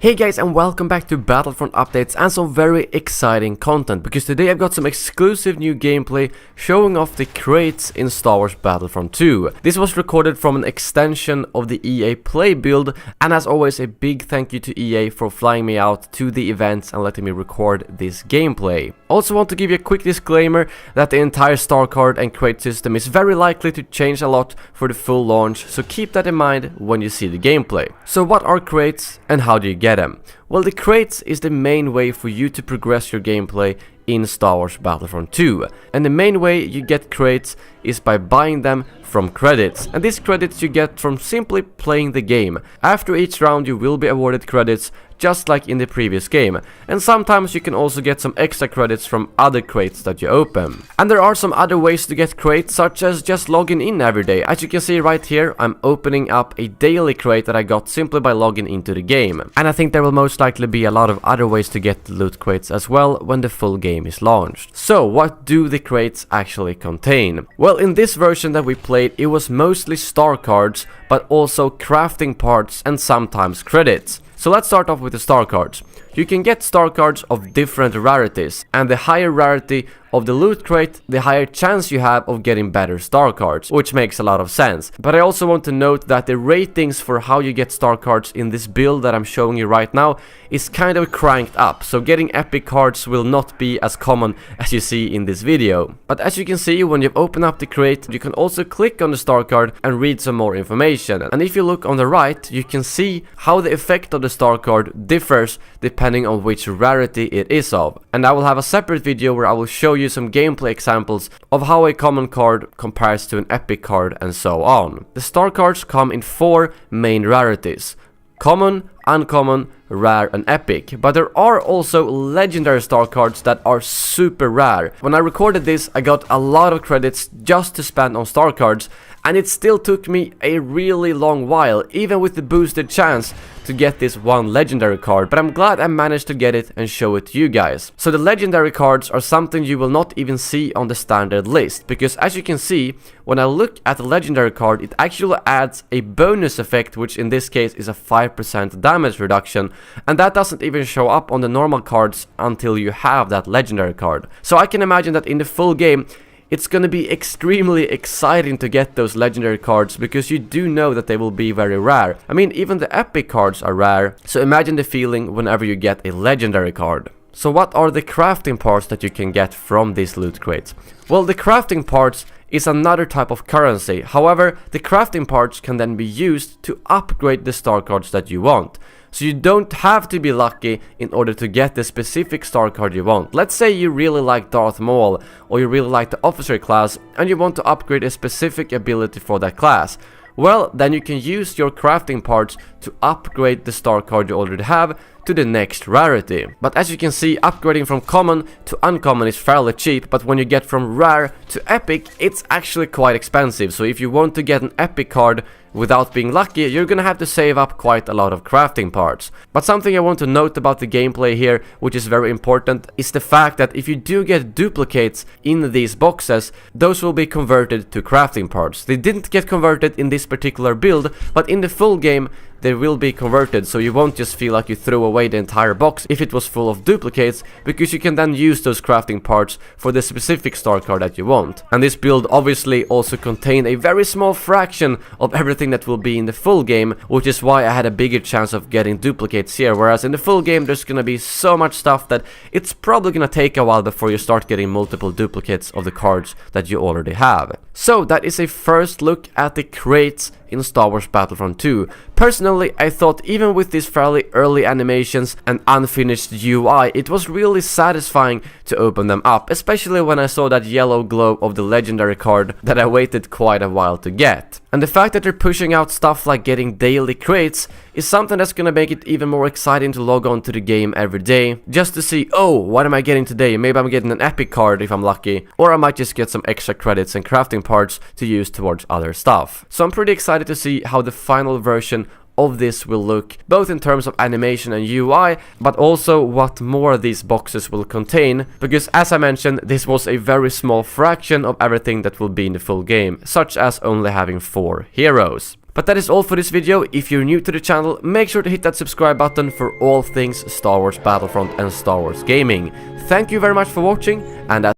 Hey guys, and welcome back to Battlefront updates and some very exciting content, because today I've got some exclusive new gameplay showing off the crates in Star Wars Battlefront 2. This was recorded from an extension of the EA Play build, and as always a big thank you to EA for flying me out to the events and letting me record this gameplay. Also want to give you a quick disclaimer that the entire star card and crate system is very likely to change a lot for the full launch, so keep that in mind when you see the gameplay. So what are crates and how do you get them? Well, the crates is the main way for you to progress your gameplay in Star Wars Battlefront 2, and the main way you get crates is by buying them from credits, and these credits you get from simply playing the game. After each round you will be awarded credits just like in the previous game, and sometimes you can also get some extra credits from other crates that you open. And there are some other ways to get crates, such as just logging in every day. As you can see right here, I'm opening up a daily crate that I got simply by logging into the game, and I think there will most likely be a lot of other ways to get the loot crates as well when the full game is launched. So what do the crates actually contain? Well, in this version that we played, it was mostly star cards, but also crafting parts and sometimes credits. So let's start off with the star cards. You can get star cards of different rarities, and the higher rarity of the loot crate, the higher chance you have of getting better star cards, which makes a lot of sense. But I also want to note that the ratings for how you get star cards in this build that I'm showing you right now is kind of cranked up, so getting epic cards will not be as common as you see in this video. But as you can see, when you open up the crate, you can also click on the star card and read some more information. And if you look on the right, you can see how the effect of the star card differs depending on which rarity it is of. And I will have a separate video where I will show you some gameplay examples of how a common card compares to an epic card and so on. The star cards come in 4 main rarities: common, uncommon, rare and epic, but there are also legendary star cards that are super rare. When I recorded this, I got a lot of credits just to spend on star cards, and it still took me a really long while, even with the boosted chance, to get this one legendary card, but I'm glad I managed to get it and show it to you guys. So the legendary cards are something you will not even see on the standard list, because as you can see, when I look at the legendary card, it actually adds a bonus effect, which in this case is a 5% damage reduction, and that doesn't even show up on the normal cards until you have that legendary card. So I can imagine that in the full game, it's gonna be extremely exciting to get those legendary cards, because you do know that they will be very rare. I mean, even the epic cards are rare, so imagine the feeling whenever you get a legendary card. So what are the crafting parts that you can get from these loot crates? Well, the crafting parts is another type of currency. However, the crafting parts can then be used to upgrade the star cards that you want. So you don't have to be lucky in order to get the specific star card you want. Let's say you really like Darth Maul, or you really like the officer class, and you want to upgrade a specific ability for that class. Well, then you can use your crafting parts to upgrade the star card you already have to the next rarity. But as you can see, upgrading from common to uncommon is fairly cheap, but when you get from rare to epic, it's actually quite expensive. So if you want to get an epic card without being lucky, you're gonna have to save up quite a lot of crafting parts. But something I want to note about the gameplay here, which is very important, is the fact that if you do get duplicates in these boxes, those will be converted to crafting parts. They didn't get converted in this particular build, but in the full game they will be converted, so you won't just feel like you threw away the entire box if it was full of duplicates, because you can then use those crafting parts for the specific star card that you want. And this build obviously also contained a very small fraction of everything that will be in the full game, which is why I had a bigger chance of getting duplicates here, whereas in the full game there's gonna be so much stuff that it's probably gonna take a while before you start getting multiple duplicates of the cards that you already have. So that is a first look at the crates in Star Wars Battlefront 2. Personally, I thought even with these fairly early animations and unfinished UI, it was really satisfying to open them up, especially when I saw that yellow glow of the legendary card that I waited quite a while to get. And the fact that they're pushing out stuff like getting daily crates is something that's gonna make it even more exciting to log on to the game every day, just to see, oh, what am I getting today? Maybe I'm getting an epic card if I'm lucky, or I might just get some extra credits and crafting parts to use towards other stuff. So I'm pretty excited to see how the final version of this will look, both in terms of animation and UI, but also what more these boxes will contain, because as I mentioned, this was a very small fraction of everything that will be in the full game, such as only having 4 heroes. But that is all for this video. If you're new to the channel, make sure to hit that subscribe button for all things Star Wars Battlefront and Star Wars gaming. Thank you very much for watching, and